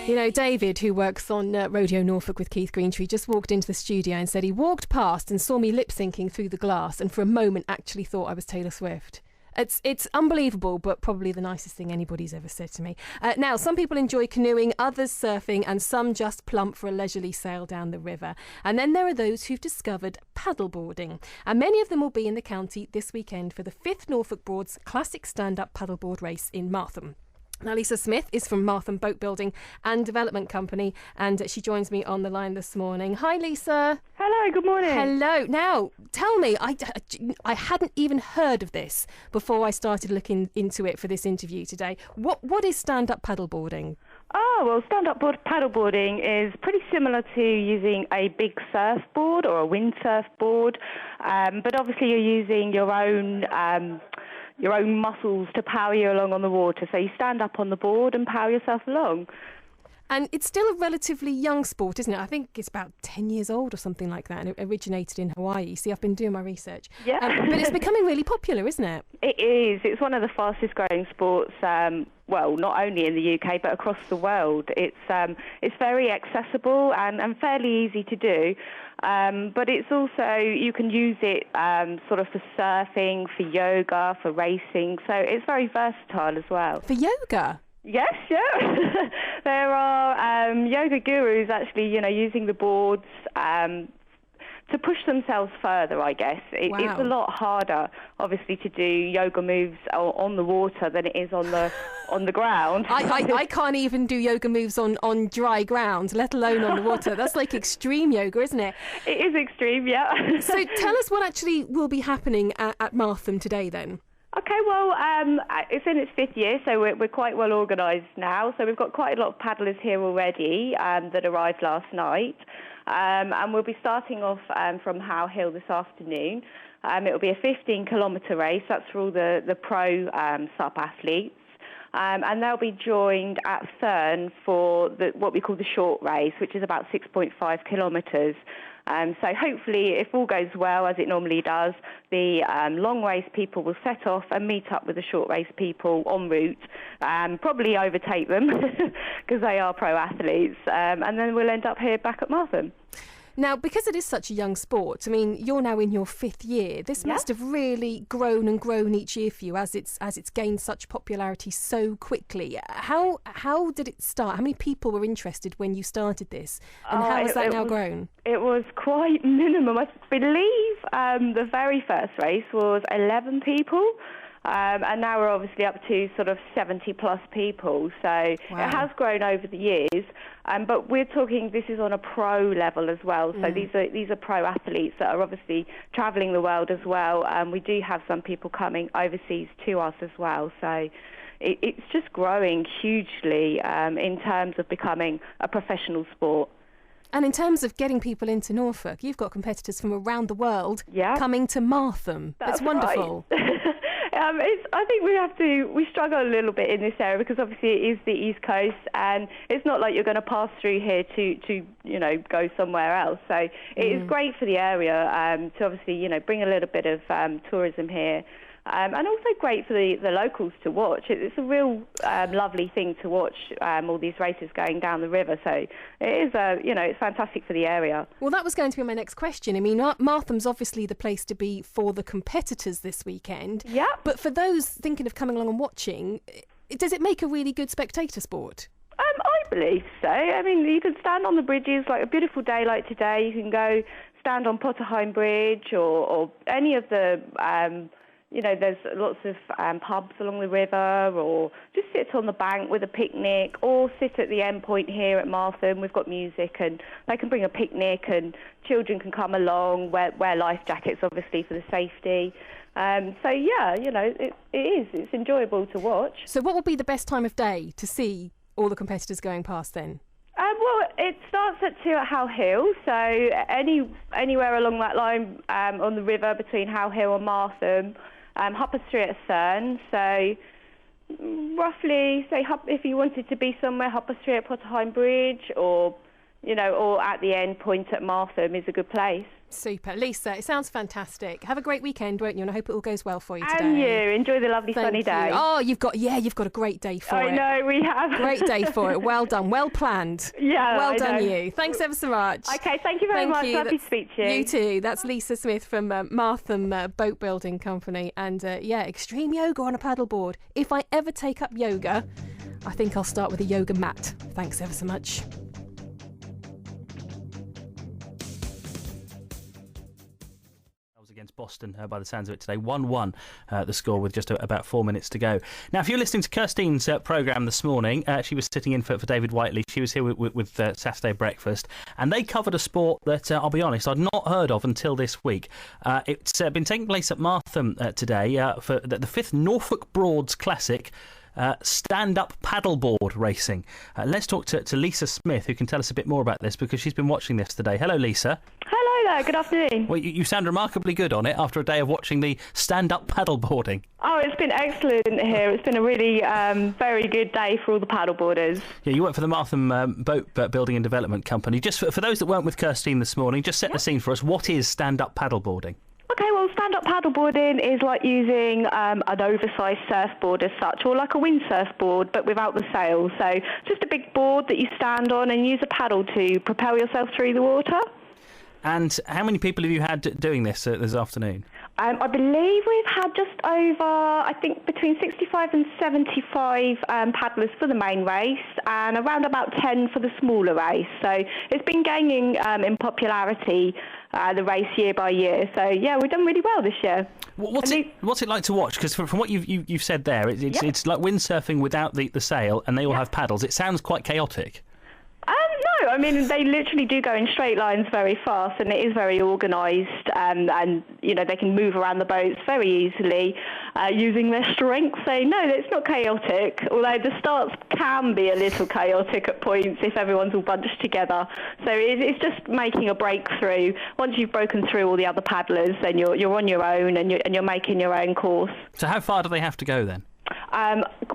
You know, David, who works on Rodeo Norfolk with Keith Greentree, just walked into the studio and said he walked past and saw me lip-syncing through the glass and for a moment actually thought I was Taylor Swift. It's unbelievable, but probably the nicest thing anybody's ever said to me. Now, some people enjoy canoeing, others surfing, and some just plump for a leisurely sail down the river. And then there are those who've discovered paddleboarding. And many of them will be in the county this weekend for the 5th Norfolk Broads Classic Stand Up Paddleboard Race in Martham. Now, Lisa Smith is from Martham Boat Building and Development Company, and she joins me on the line this morning. Hi, Lisa. Hello, good morning. Hello. Now, tell me, I hadn't even heard of this before I started looking into it for this interview today. What is stand-up paddleboarding? Oh, well, stand-up paddleboarding is pretty similar to using a big surfboard or a windsurf board, but obviously you're using your own muscles to power you along on the water. So you stand up on the board and power yourself along. And it's still a relatively young sport, isn't it? I think it's about 10 years old or something like that, and it originated in Hawaii. See, I've been doing my research. Yeah. But it's becoming really popular, isn't it? It is. It's one of the fastest growing sports, well, not only in the UK, but across the world. It's very accessible and fairly easy to do. But it's also, you can use it sort of for surfing, for yoga, for racing. So it's very versatile as well. For yoga? Yes, yeah. There are yoga gurus actually, using the boards to push themselves further, I guess. Wow. It's a lot harder, obviously, to do yoga moves on the water than it is on the ground. I can't even do yoga moves on dry ground, let alone on the water. That's like extreme yoga, isn't it? It is extreme, yeah. So tell us what actually will be happening at Martham today, then. Okay, well, it's in its 5th year, so we're quite well organised now. So we've got quite a lot of paddlers here already that arrived last night. And we'll be starting off from How Hill this afternoon. It'll be a 15-kilometre race. That's for all the pro SUP athletes. And they'll be joined at Thurn for what we call the short race, which is about 6.5 kilometres. So hopefully, if all goes well, as it normally does, the long race people will set off and meet up with the short race people en route, probably overtake them because they are pro athletes, and then we'll end up here back at Martham. Now, because it is such a young sport, I mean, you're now in your 5th year. This must have really grown and grown each year for you as it's gained such popularity so quickly. How did it start? How many people were interested when you started this? And how has that now grown? It was quite minimum. I believe the very first race was 11 people. And now we're obviously up to sort of 70 plus people. So It has grown over the years. But we're talking, this is on a pro level as well. So these are pro athletes that are obviously travelling the world as well. We do have some people coming overseas to us as well. So it's just growing hugely in terms of becoming a professional sport. And in terms of getting people into Norfolk, you've got competitors from around the world coming to Martham. It's wonderful. Right. I think we struggle a little bit in this area because obviously it is the East Coast and it's not like you're going to pass through here to go somewhere else. So it is great for the area to obviously, bring a little bit of tourism here. And also great for the locals to watch. It's a real lovely thing to watch all these races going down the river. So it is, it's fantastic for the area. Well, that was going to be my next question. I mean, Martham's obviously the place to be for the competitors this weekend. Yeah. But for those thinking of coming along and watching, does it make a really good spectator sport? I believe so. I mean, you can stand on the bridges, like a beautiful day like today. You can go stand on Potterheim Bridge or any of the... there's lots of pubs along the river, or just sit on the bank with a picnic, or sit at the end point here at Martham. We've got music, and they can bring a picnic, and children can come along, wear life jackets, obviously, for the safety. It's enjoyable to watch. So what will be the best time of day to see all the competitors going past then? Well, it starts at 2 at How Hill, so anywhere along that line on the river between How Hill and Martham. Hopper Street at Thurn, so roughly, say, if you wanted to be somewhere, Hopper Street at Potterheim Bridge, or or at the end point at Martham is a good place. Super. Lisa, it sounds fantastic. Have a great weekend, won't you? And I hope it all goes well for you today. And you. Enjoy the lovely sunny day. Oh, you've got a great day for it. I know, we have. Great day for it. Well done. Well planned. Yeah, well done, you. Thanks ever so much. Okay, thank you very much. Lovely to speak to you. You too. That's Lisa Smith from Martham Boat Building Company. And extreme yoga on a paddleboard. If I ever take up yoga, I think I'll start with a yoga mat. Thanks ever so much. Against Boston by the sounds of it today. 1-1 the score with just about 4 minutes to go. Now, if you're listening to Kirstine's programme this morning, she was sitting in for David Whiteley. She was here with Saturday Breakfast, and they covered a sport that, I'll be honest, I'd not heard of until this week. It's been taking place at Martham today for the 5th Norfolk Broads Classic Stand Up Paddleboard racing. Let's talk to Lisa Smith, who can tell us a bit more about this because she's been watching this today. Hello, Lisa. Hello there, good afternoon. Well, you sound remarkably good on it after a day of watching the stand-up paddleboarding. Oh, it's been excellent here. It's been a really very good day for all the paddleboarders. Yeah, you work for the Martham Boat Building and Development Company. Just for those that weren't with Kirstine this morning, just set the scene for us. What is stand-up paddleboarding? Okay, well, stand-up paddleboarding is like using an oversized surfboard as such, or like a windsurfboard, but without the sail. So just a big board that you stand on and use a paddle to propel yourself through the water. And how many people have you had doing this this afternoon? I believe we've had just over, I think, between 65 and 75 paddlers for the main race and around about 10 for the smaller race. So it's been gaining in popularity, the race year by year. So, yeah, we've done really well this year. What's it like to watch? Because from what you've said there, it's like windsurfing without the sail, and they all have paddles. It sounds quite chaotic. No, I mean, they literally do go in straight lines very fast, and it is very organised, and they can move around the boats very easily using their strength. So, no, it's not chaotic, although the starts can be a little chaotic at points if everyone's all bunched together. So it's just making a breakthrough. Once you've broken through all the other paddlers, then you're on your own, and you're making your own course. So how far do they have to go then?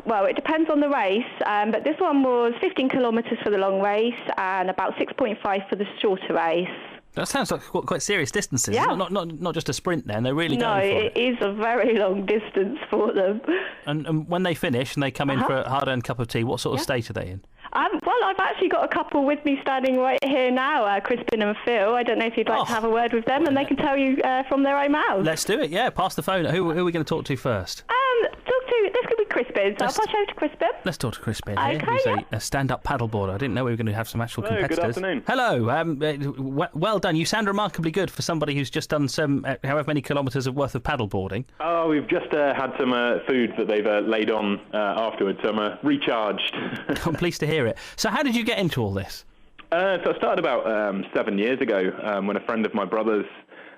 Well, it depends on the race, but this one was 15 kilometres for the long race and about 6.5 for the shorter race. That sounds like quite serious distances. Yeah. Not just a sprint then, they're really going for it. No, it is a very long distance for them. And when they finish and they come in for a hard-earned cup of tea, what sort of state are they in? Well, I've actually got a couple with me standing right here now, Crispin and Phil. I don't know if you'd like to have a word with them, and they can tell you from their own mouths. Let's do it, yeah. Pass the phone. Who are we going to talk to first? This could be Crispin, so I'll pass over to Crispin. Let's talk to Crispin here, who's a stand-up paddleboarder. I didn't know we were going to have some actual competitors. Good afternoon. Hello. Well done. You sound remarkably good for somebody who's just done some, however many kilometres worth of paddleboarding. Oh, we've just had some food that they've laid on afterwards, so I'm recharged. I'm pleased to hear it. So how did you get into all this? So I started about 7 years ago when a friend of my brother's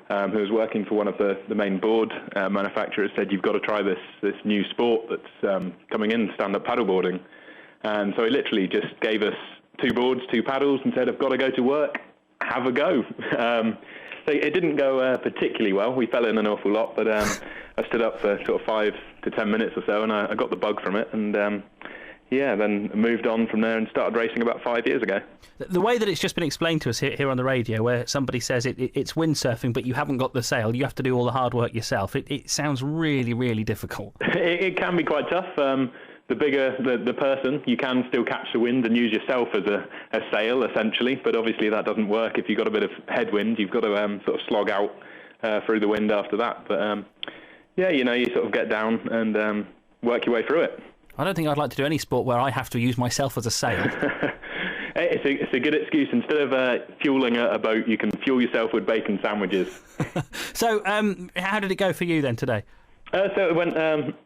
who was working for one of the main board manufacturers said, you've got to try this new sport that's coming in, stand-up paddleboarding. And so he literally just gave us 2 boards, 2 paddles, and said, I've got to go to work, have a go. So it didn't go particularly well. We fell in an awful lot, but I stood up for sort of 5 to 10 minutes or so, and I got the bug from it, and then moved on from there and started racing about 5 years ago. The way that it's just been explained to us here on the radio, where somebody says it's windsurfing, but you haven't got the sail, you have to do all the hard work yourself, it sounds really, really difficult. It can be quite tough. The bigger the person, you can still catch the wind and use yourself as a sail, essentially, but obviously that doesn't work. If you've got a bit of headwind, you've got to sort of slog out through the wind after that. But, you sort of get down and work your way through it. I don't think I'd like to do any sport where I have to use myself as a sail. It's a good excuse. Instead of fueling a boat, you can fuel yourself with bacon sandwiches. So how did it go for you then today? So it went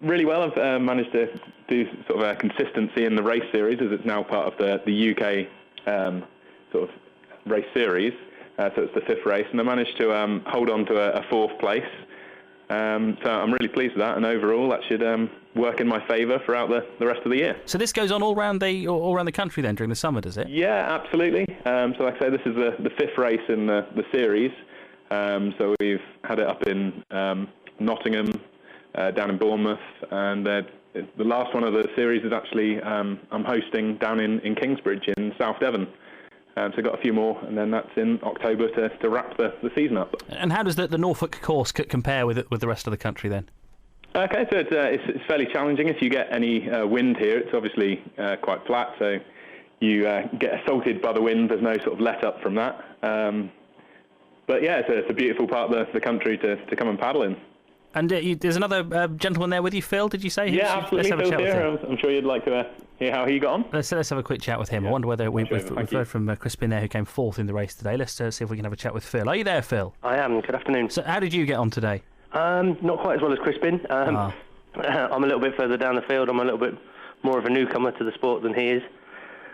really well. I've managed to do sort of a consistency in the race series, as it's now part of the UK sort of race series. So it's the 5th race, and I managed to hold on to a 4th place. So I'm really pleased with that, and overall that should work in my favour throughout the rest of the year. So this goes on all around the country then during the summer, does it? Yeah, absolutely. So like I say, this is the 5th race in the series. So we've had it up in Nottingham, down in Bournemouth, and the last one of the series is actually I'm hosting down in Kingsbridge in South Devon. So got a few more, and then that's in October to wrap the season up. And how does the Norfolk course compare with the rest of the country then? Okay, so it's fairly challenging. If you get any wind here, it's obviously quite flat, so you get assaulted by the wind. There's no sort of let up from that. But yeah, it's a beautiful part of the country to come and paddle in. And there's another gentleman there with you, Phil, did you say? Yeah, absolutely. Phil's here. I'm sure you'd like to hear how he got on. Let's have a quick chat with him. Yeah. I wonder whether we've heard from Crispin there, who came fourth in the race today. Let's see if we can have a chat with Phil. Are you there, Phil? I am. Good afternoon. So how did you get on today? Not quite as well as Crispin. I'm a little bit further down the field. I'm a little bit more of a newcomer to the sport than he is.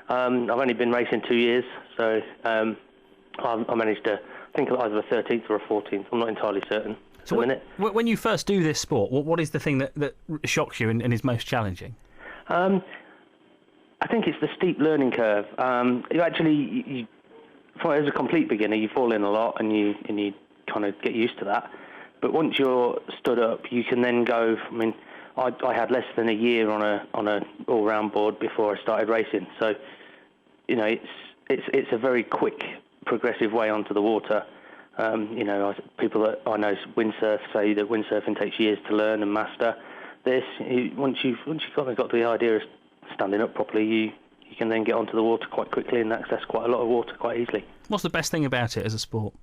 I've only been racing 2 years, so I managed to, I think either a 13th or a 14th. I'm not entirely certain. So when you first do this sport, what is the thing that shocks you and is most challenging? I think it's the steep learning curve. You as a complete beginner, you fall in a lot and you kind of get used to that. But once you're stood up, you can then go. I mean, I had less than a year on a all-round board before I started racing. So, it's a very quick, progressive way onto the water. People that I know windsurf say that windsurfing takes years to learn and master. Once you've got the idea of standing up properly, you can then get onto the water quite quickly and access quite a lot of water quite easily. What's the best thing about it as a sport?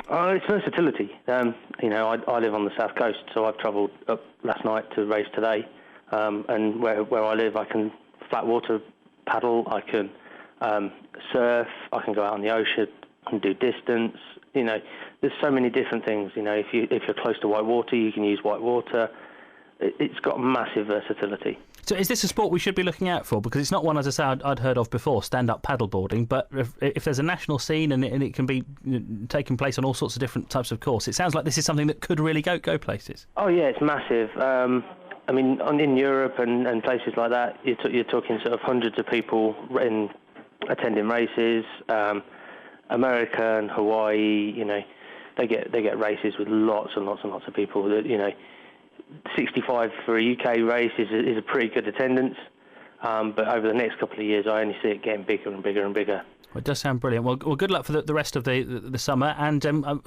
It's versatility. I live on the south coast, so I've travelled up last night to race today. And where I live, I can flat water paddle, I can surf, I can go out on the ocean, I can do distance. There's so many different things. If you're close to white water, you can use white water. It's got massive versatility. So is this a sport we should be looking out for? Because it's not one, as I say, I'd heard of before, Stand Up Paddleboarding, but if there's a national scene and it can be taking place on all sorts of different types of course, it sounds like this is something that could really go places. Oh, yeah, it's massive. In Europe and places like that, you're talking sort of hundreds of people attending races. America and Hawaii, they get races with lots and lots and lots of people. That 65 for a UK race is a pretty good attendance. But over the next couple of years, I only see it getting bigger and bigger and bigger. Well, it does sound brilliant. Well, good luck for the rest of the summer, and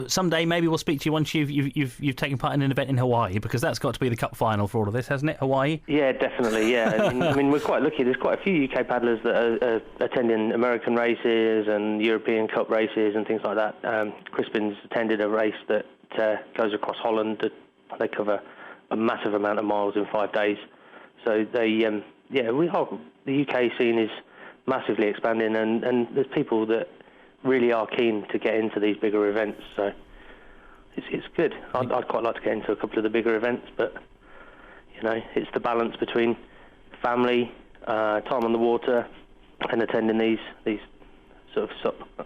someday maybe we'll speak to you once you've taken part in an event in Hawaii, because that's got to be the cup final for all of this, hasn't it? Hawaii? Yeah, definitely. Yeah, we're quite lucky. There's quite a few UK paddlers that are attending American races and European Cup races and things like that. Crispin's attended a race that goes across Holland. They cover a massive amount of miles in 5 days. So the UK scene is massively expanding, and there's people that really are keen to get into these bigger events, so it's good. I'd quite like to get into a couple of the bigger events, but it's the balance between family, time on the water, and attending these sort of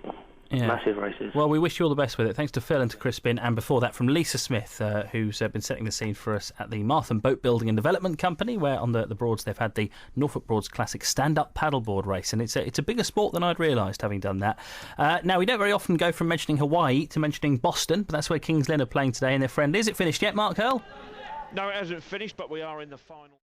massive races. Well, we wish you all the best with it. Thanks to Phil and to Crispin, and before that from Lisa Smith, who's been setting the scene for us at the Martham Boat Building and Development Company, where on the Broads they've had the Norfolk Broads Classic Stand Up Paddleboard race, and it's a bigger sport than I'd realised, having done that. Now, we don't very often go from mentioning Hawaii to mentioning Boston, but that's where Kings Lynn are playing today, and their friend. Is it finished yet, Mark Hurl? No, it hasn't finished, but we are in the final.